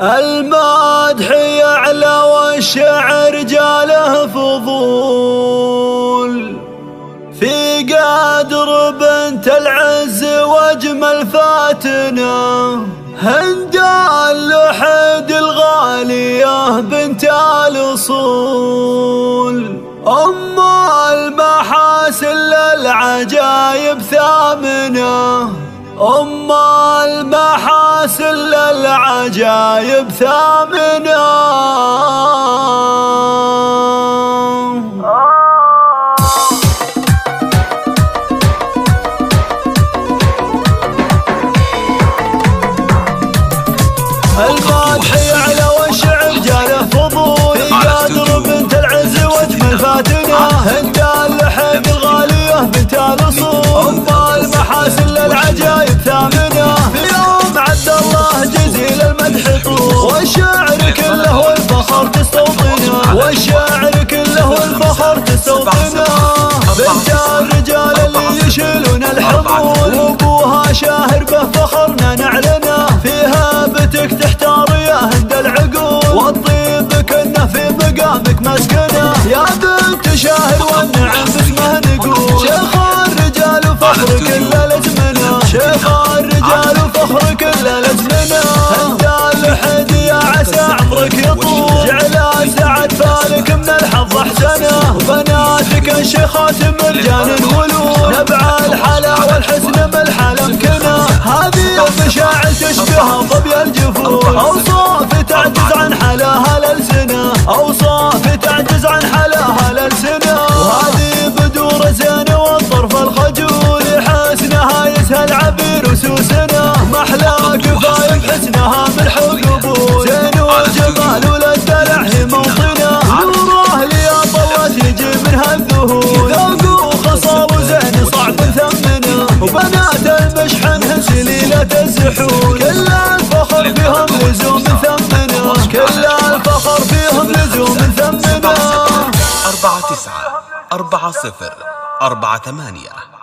المدح يعلى والشعر جاله فضول، في قدر بنت العز واجمل فاتنه، هند اللحد الغالية بنت الأصول، أم المحاسن للعجايب ثامنة، أم المحاسن للعجايب ثامنة. المدح يعلى والشعر جاله فضول، في قدر بنت العز واجمل فاتنة، هند اللحد الغالية بنت الأصول، أم المحاسن للعجايب ثامنة، في يوم عبد الله جزيل المدح طول، والشعر كله والفخر تستوطنه، والشعر كله والفخر تستوطنه، بنت الرجال اللي يشيلون الحمول، وابوها شاهر به فخرنا نعلنه، فيها بتك تحتار يا هند العقول، والطيب كنا في مقامك مسكنه، يا بنت شاهر والنعم باسمه نقول، شيخ الرجال وفخر كل الازمنه، شيخ الرجال وفخر كل الازمنه، هند اللحد يا عسى عمرك يطول، جعل سعد فالك من الحظ احسنه، وبناتك الشيخات مرجان ولود، نبع الحلا والحسن ملحه لمكنه، هذه مشاعر تشبه ظبي الجفون، اوصاف تعجز عن حلاها الالسنه، اوصاف تعجز عن حلاها الالسنه، وهذه بدور زين والطرف الخجول، حسنها يسهل عبير وسوسنه، محلى كفايه بحسنها ملح وقبول، زين والجمال وللدلع هي موطنه، نوره لي طوت يجي منها الذهول، ذوق وخصال وزين صعب ثمنه، وبنات المشحن سليلة الزحول، كل الفخر فيهم لزوم ثمنه، كل الفخر فيهم لزوم ثمنه. 49 40 48